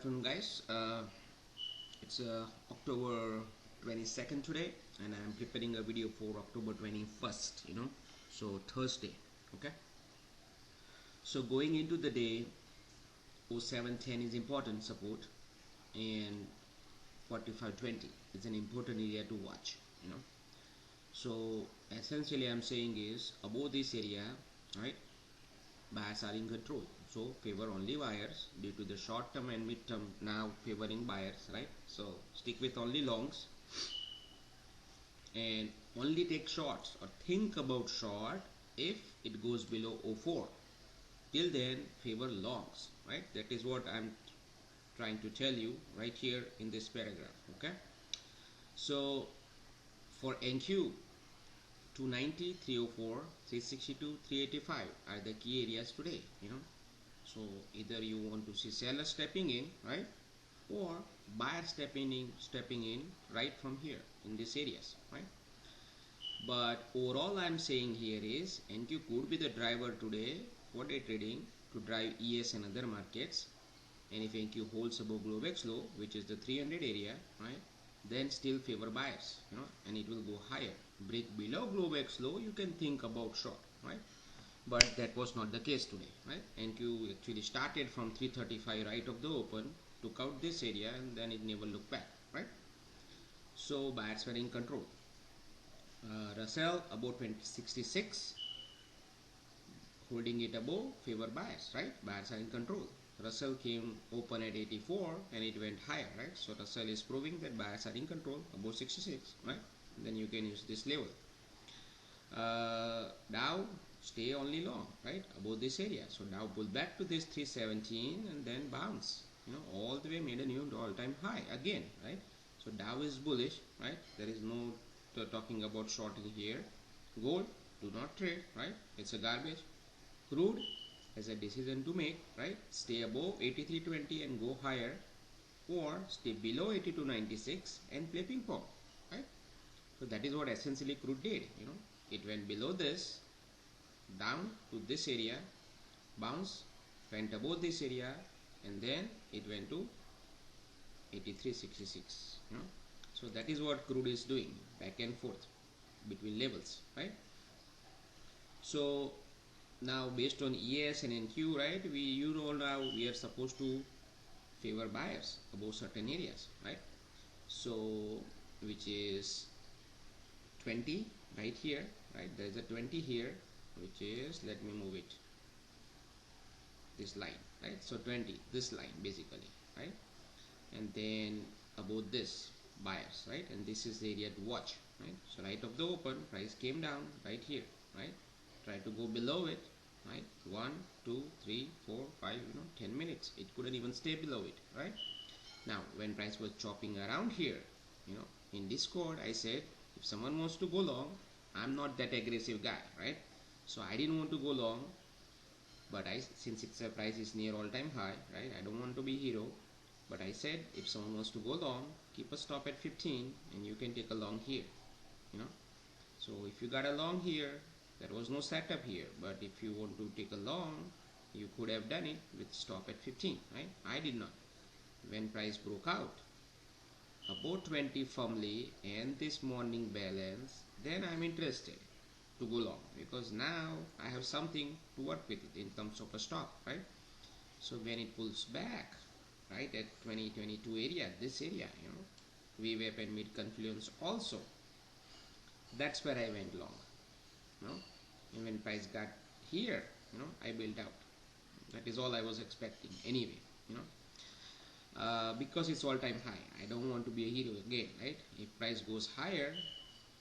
afternoon, guys. It's October 22nd today, and I'm preparing a video for October 21st, so Thursday. Okay, so going into the day, 0710 is important support, and 4520 is an important area to watch. So essentially I'm saying is above this area, right, buyers are in control, so favor only buyers due to the short term and mid term now favoring buyers, right? So stick with only longs and only take shorts or think about short if it goes below 04. Till then favor longs, right? That is what I'm trying to tell you right here in this paragraph. Okay, so for NQ, 290, 304, 362, 385 are the key areas today. So either you want to see seller stepping in, right, or buyer stepping in right from here in these areas, right? But overall I'm saying here is NQ could be the driver today for day trading to drive ES and other markets, and if NQ holds above Globex low, which is the 300 area, right, then still favor buyers, and it will go higher. Break below Globex low, you can think about short, right? But that was not the case today, right? NQ actually started from 335 right of the open, took out this area, and then it never looked back, right? So buyers were in control. Russell above 2066, holding it above, favor buyers, right? Buyers are in control. Russell came open at 84 and it went higher, right? So Russell is proving that buyers are in control above 66, right? Then you can use this level. Dow stay only long, right, above this area. So Dow pull back to this 317 and then bounce, all the way, made a new all-time high again, right? So Dow is bullish, right? There is no talking about shorting here. Gold, do not trade, right? It's a garbage. Crude has a decision to make, right? Stay above 83.20 and go higher, or stay below 82.96 and play ping pong, right? So that is what essentially crude did. It went below this, down to this area, bounce, went above this area, and then it went to 83.66. So that is what crude is doing, back and forth between levels, right? So now based on ES and NQ, right, now we are supposed to favor buyers above certain areas, right? So which is 20 right here, right? There is a 20 here, which is, let me move it, this line, right? So 20, this line basically, right? And then above this, buyers, right? And this is the area to watch, right? So right of the open, price came down right here, right? Try to go below it, right? 1, 2, 3, 4, 5, 10 minutes. It couldn't even stay below it, right? Now, when price was chopping around here, in Discord, I said, if someone wants to go long, I'm not that aggressive guy, right? So I didn't want to go long, but since it's a price is near all-time high, right? I don't want to be hero, but I said, if someone wants to go long, keep a stop at 15, and you can take a long here, So if you got a long here, there was no setup here, but if you want to take a long, you could have done it with stop at 15, right? I did not. When price broke out about 20 firmly and this morning balance, then I'm interested to go long, because now I have something to work with it in terms of a stop, right? So when it pulls back, right, at 2022 area, this area, VWAP and mid confluence also, that's where I went long. And when price got here, I built out. That is all I was expecting anyway, because it's all-time high. I don't want to be a hero again, right? If price goes higher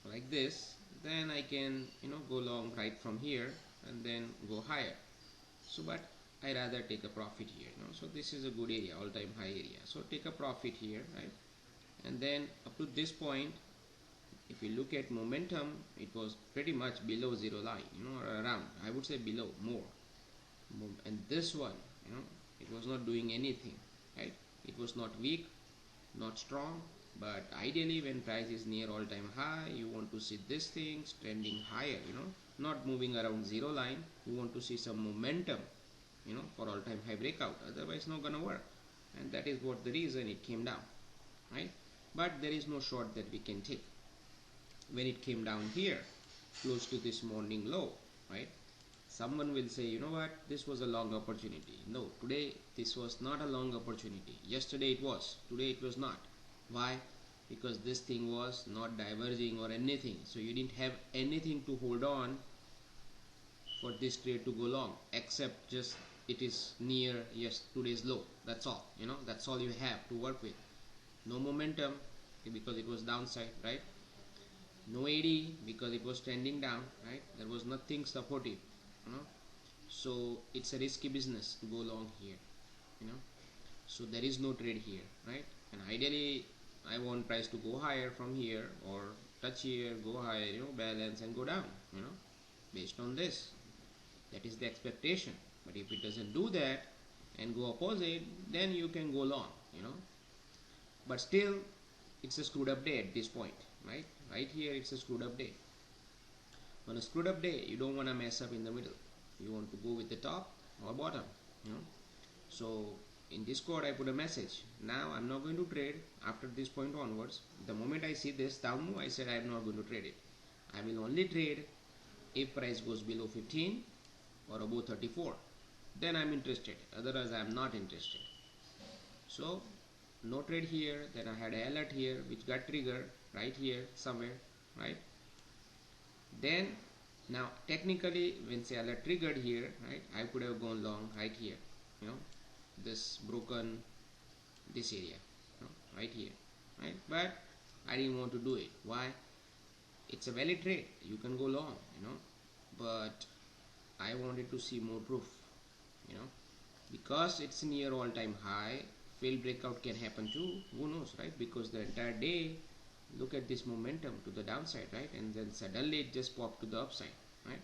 like this, then I can go long right from here and then go higher. So but I rather take a profit here, so this is a good area, all-time high area, so take a profit here, right? And then up to this point, if you look at momentum, it was pretty much below zero line, or around, I would say below more. And this one, it was not doing anything, right? It was not weak, not strong, but ideally when price is near all-time high, you want to see these things trending higher, not moving around zero line. You want to see some momentum, for all-time high breakout, otherwise not gonna work. and that is what the reason it came down, right? But there is no short that we can take when it came down here close to this morning low, right? Someone will say, you know what, this was a long opportunity. No, today this was not a long opportunity. Yesterday it was, today it was not. Why? Because this thing was not diverging or anything, so you didn't have anything to hold on for this trade to go long, except just it is near, yes, today's low. That's all, you know, that's all you have to work with. No momentum because it was downside, right? No AD because it was trending down, right? There was nothing supportive, you know. So it's a risky business to go long here, you know. So there is no trade here, right? And ideally I want price to go higher from here, or touch here, go higher, you know, balance and go down, you know, based on this. That is the expectation. But if it doesn't do that and go opposite, then you can go long, you know. But still it's a screwed up day at this point, right? Right here it's a screwed up day. On a screwed up day, you don't want to mess up in the middle. You want to go with the top or bottom, you know. So in Discord I put a message. Now I'm not going to trade after this point onwards. The moment I see this down move, I said I'm not going to trade it. I will only trade if price goes below 15 or above 34. Then I'm interested. Otherwise I'm not interested. So no trade here. Then I had an alert here which got triggered right here somewhere, right? Then now technically when say alert triggered here, right, I could have gone long right here, you know, this broken this area, you know, right here, right? But I didn't want to do it. Why? It's a valid trade, you can go long, you know, but I wanted to see more proof, you know, because it's near all-time high. Fail breakout can happen too, who knows, right? Because the entire day, look at this momentum to the downside, right? And then suddenly it just popped to the upside, right?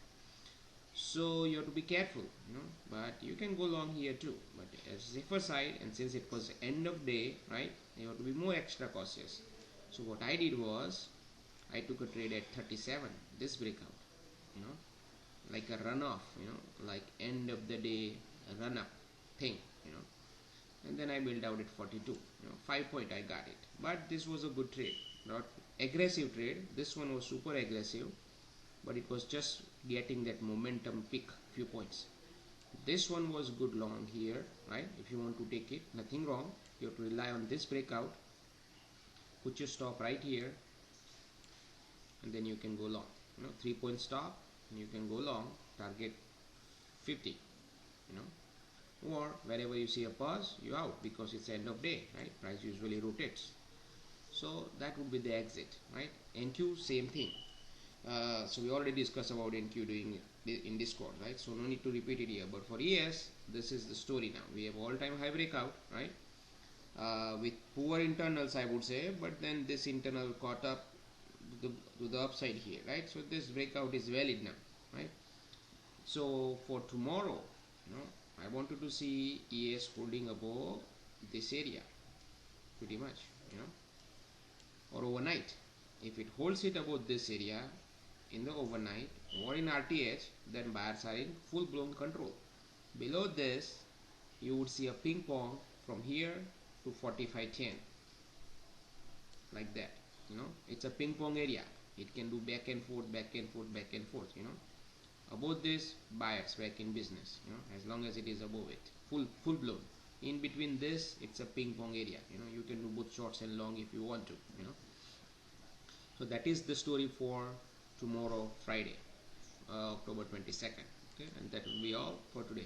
So you have to be careful, you know, but you can go long here too, but as safer side, and since it was end of day, right, you have to be more extra cautious. So what I did was I took a trade at 37, this breakout, you know, like a runoff, you know, like end of the day run up thing, you know, and then I built out at 42, you know, 5 point I got it. But this was a good trade, not aggressive trade. This one was super aggressive, but it was just getting that momentum pick few points. This one was good long here, right? If you want to take it, nothing wrong. You have to rely on this breakout, put your stop right here, and then you can go long, you know, 3 point stop, and you can go long, target 50, you know, or wherever you see a pause, you out, because it's end of day, right? Price usually rotates. So that would be the exit, right? NQ, same thing. So we already discussed about NQ doing in Discord, right? So no need to repeat it here. But for ES, this is the story now. We have all-time high breakout, right? With poor internals, I would say, but then this internal caught up to the upside here, right? So this breakout is valid now, right? So for tomorrow, you know, I wanted to see ES holding above this area, pretty much, you know, or overnight. If it holds it above this area in the overnight or in RTH, then buyers are in full-blown control. Below this, you would see a ping pong from here to 45.10, like that, you know. It's a ping pong area. It can do back and forth, back and forth, back and forth, you know. Above this, buyers back in business, you know, as long as it is above it, full blown. In between this, it's a ping pong area, you know. You can do both shorts and long if you want to, you know. So that is the story for tomorrow, Friday, October 22nd. Okay, and that will be all for today.